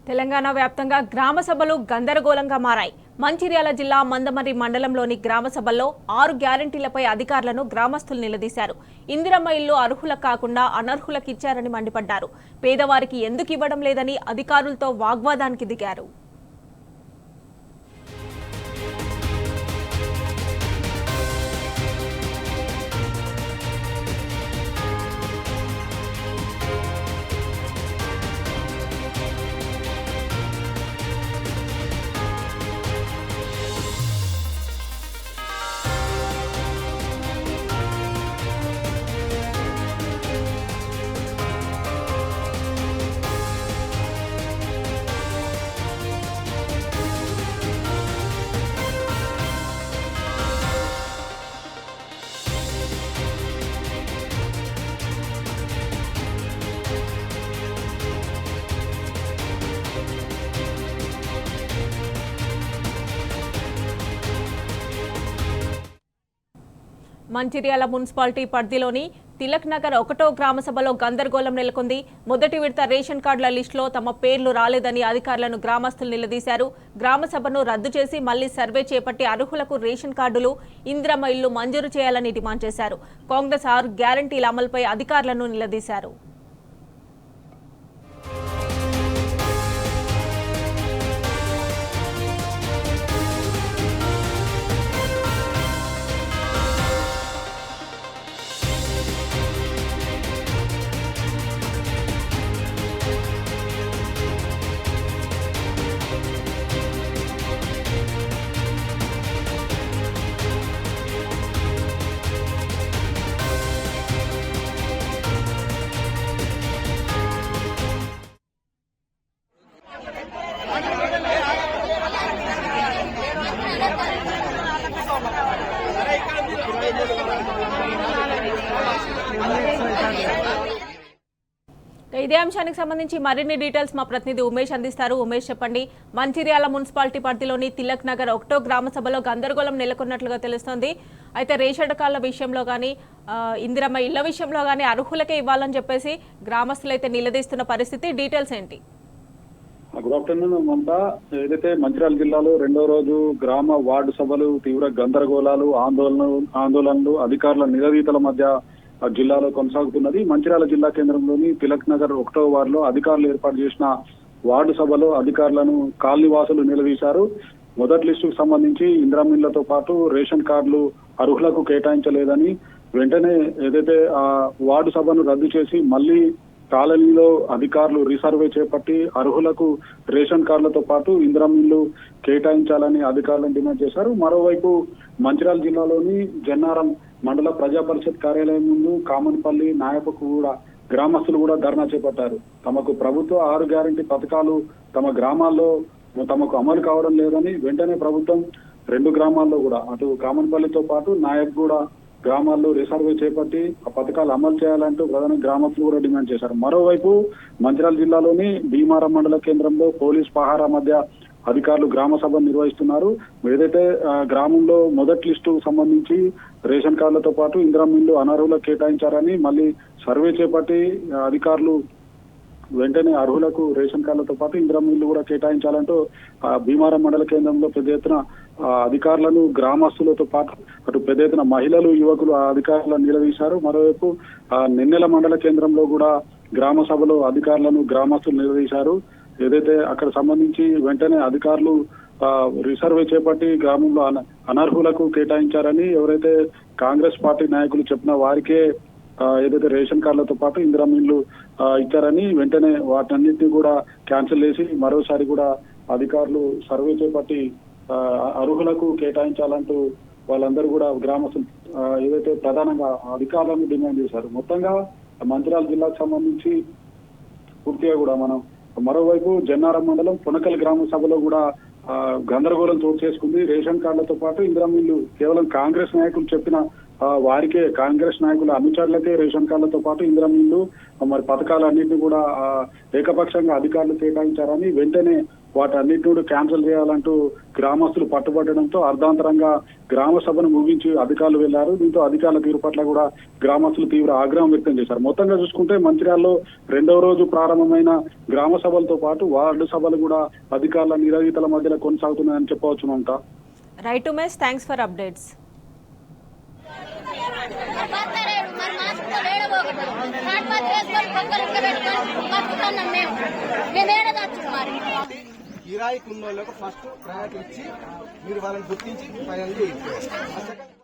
తెలంగాణ వ్యాప్తంగా గ్రామ సభలు గందరగోళంగా మారాయి. మంచిర్యాల జిల్లా మందమర్రి మండలంలోని గ్రామ సభల్లో 6 గ్యారంటీలపై అధికారులను గ్రామస్తులు నిలదీశారు. ఇందిరమ్మ ఇల్లు అర్హులకు కాకుండా అనర్హులకు ఇచ్చారని మండిపడ్డారు. పేదవారికి ఎందుకు ఇవ్వడం లేదని అధికారులతో వాగ్వాదానికి దిగారు. మంచిర్యాల మున్సిపాలిటీ పరిధిలోని తిలక్ నగర్ 1వ గ్రామ సభలో గందరగోళం నెలకొంది. మొదటి విడత రేషన్ కార్డుల లిస్టులో తమ పేర్లు రాలేదని అధికారులను గ్రామస్తులు నిలదీశారు. గ్రామ సభను రద్దు చేసి మళ్లీ సర్వే చేపట్టి అర్హులకు రేషన్ కార్డులు, ఇందిరమ్మ ఇల్లు మంజూరు చేయాలని డిమాండ్ చేశారు. కాంగ్రెస్ 6 గ్యారంటీల అమలుపై అధికారులను నిలదీశారు. ఇదే అంశానికి సంబంధించి మరిన్ని డీటెయిల్స్ మా ప్రతినిధి ఉమేష్ అందిస్తారు. ఉమేష్, చెప్పండి. మంచిర్యాల మున్సిపాలిటీ పరిధిలోని తిలక్ నగర్ 1వ గ్రామ సభలో గందరగోళం నెలకొన్నట్లుగా తెలుస్తోంది. అయితే రేషన్ కార్డుల విషయంలో కానీ, ఇందిరమ్మ ఇళ్ల విషయంలో కానీ అర్హులకే ఇవ్వాలని చెప్పేసి గ్రామస్తులు అయితే నిలదీస్తున్న పరిస్థితి. డీటెయిల్స్ ఏంటి? Good afternoon Mamata. ఏదైతే మంచిర్యాల జిల్లాలో 2వ రోజు గ్రామ వార్డు సభలు తీవ్ర గందరగోళాలు, ఆందోళనలు అధికారుల నిలదీతల మధ్య జిల్లాలో కొనసాగుతున్నది. మంచిర్యాల జిల్లా కేంద్రంలోని తిలక్ నగర్ 1వ వార్డులో అధికారులు ఏర్పాటు చేసిన వార్డు సభలో అధికారులను కాలనీవాసులు నిలదీశారు. మొదటి లిస్టుకు సంబంధించి ఇందిరమ్మ ఇళ్లతో పాటు రేషన్ కార్డులు అర్హులకు కేటాయించలేదని, వెంటనే ఏదైతే ఆ వార్డు సభను రద్దు చేసి మళ్లీ కాలనీలో అధికారులు రీసర్వే చేపట్టి అర్హులకు రేషన్ కార్డులతో పాటు ఇందిరమ్మ ఇల్లు కేటాయించాలని అధికారులను డిమాండ్ చేశారు. మరోవైపు మంచిర్యాల జిల్లాలోని జన్నారం మండల ప్రజా పరిషత్ కార్యాలయం ముందు కామన్పల్లి, నాయపకు కూడా గ్రామస్తులు కూడా ధర్నా చేపట్టారు. తమకు ప్రభుత్వ 6 గ్యారంటీ పథకాలు తమ గ్రామాల్లో తమకు అమలు కావడం లేదని, వెంటనే ప్రభుత్వం 2 గ్రామాల్లో కూడా అటు కామన్పల్లితో పాటు నాయక్ కూడా గ్రామాల్లో రిసర్వే చేపట్టి ఆ పథకాలు అమలు చేయాలంటూ ప్రధాన గ్రామస్తులు కూడా డిమాండ్ చేశారు. మరోవైపు మంచిర్యాల జిల్లాలోని భీమారం మండల కేంద్రంలో పోలీస్ పహారా మధ్య అధికారులు గ్రామ సభ నిర్వహిస్తున్నారు. ఏదైతే గ్రామంలో మొదటి లిస్టు సంబంధించి రేషన్ కార్డులతో పాటు ఇందిరమ్మ ఇల్లు అనర్హులకు కేటాయించారని, మళ్ళీ సర్వే చేపట్టి అధికారులు వెంటనే అర్హులకు రేషన్ కార్డులతో పాటు ఇందిరమ్మ ఇల్లు కూడా కేటాయించాలంటూ భీమారం మండల కేంద్రంలో పెద్ద ఎత్తున అధికారులను గ్రామస్తులతో పాటు అటు పెద్ద ఎత్తున మహిళలు, యువకులు ఆ అధికారులను నిలదీశారు. మరోవైపు నిన్నెల మండల కేంద్రంలో కూడా గ్రామ సభలో అధికారులను గ్రామస్తులు నిలదీశారు. ఏదైతే అక్కడ సంబంధించి వెంటనే అధికారులు రిసర్వే చేపట్టి గ్రామంలో అనర్హులకు కేటాయించారని, ఎవరైతే కాంగ్రెస్ పార్టీ నాయకులు చెప్పిన వారికే ఏదైతే రేషన్ కార్డులతో పాటు ఇందిరమ్మ ఇల్లు ఇచ్చారని, వెంటనే వాటన్నిటిని కూడా క్యాన్సిల్ చేసి మరోసారి కూడా అధికారులు సర్వే చేపట్టి అర్హులకు కేటాయించాలంటూ వాళ్ళందరూ కూడా గ్రామస్తులు ఏదైతే ప్రధానంగా అధికారులను డిమాండ్ చేశారు. మొత్తంగా మంచిర్యాల జిల్లాకు సంబంధించి పూర్తిగా కూడా మనం మరోవైపు జన్నారం మండలం పునకల్ గ్రామ సభలో కూడా గందరగోళం చోటు చేసుకుంది. రేషన్ కార్డులతో పాటు ఇందిరమ్మ ఇల్లు కేవలం కాంగ్రెస్ నాయకులు చెప్పిన వారికే, కాంగ్రెస్ నాయకుల అనుచరులకే రేషన్ కార్డులతో పాటు ఇందిరమ్మ ఇల్లు మరి పథకాలన్నింటినీ కూడా ఏకపక్షంగా అధికారులు కేటాయించారని, వెంటనే వాటన్నిటిని క్యాన్సిల్ చేయాలంటూ గ్రామస్తులు పట్టుబట్టడంతో అర్ధాంతరంగా గ్రామ సభను ముగించి అధికారులు వెళ్లారు. దీంతో అధికారుల తీరు పట్ల కూడా గ్రామస్తులు తీవ్ర ఆగ్రహం వ్యక్తం చేశారు. మొత్తంగా చూసుకుంటే మంచిర్యాలలో 2వ రోజు ప్రారంభమైన గ్రామ సభలతో పాటు వార్డు సభలు కూడా అధికారుల నిరసనల మధ్యలో కొనసాగుతున్నాయని చెప్పవచ్చు. Mamata. Right Umesh, thanks for updates. కిరాయి కున్నోళ్ళకు ఫస్ట్ ప్రయారిటీ ఇచ్చి మీరు వాళ్ళని గుర్తించి ఫైనల్ చేయండి.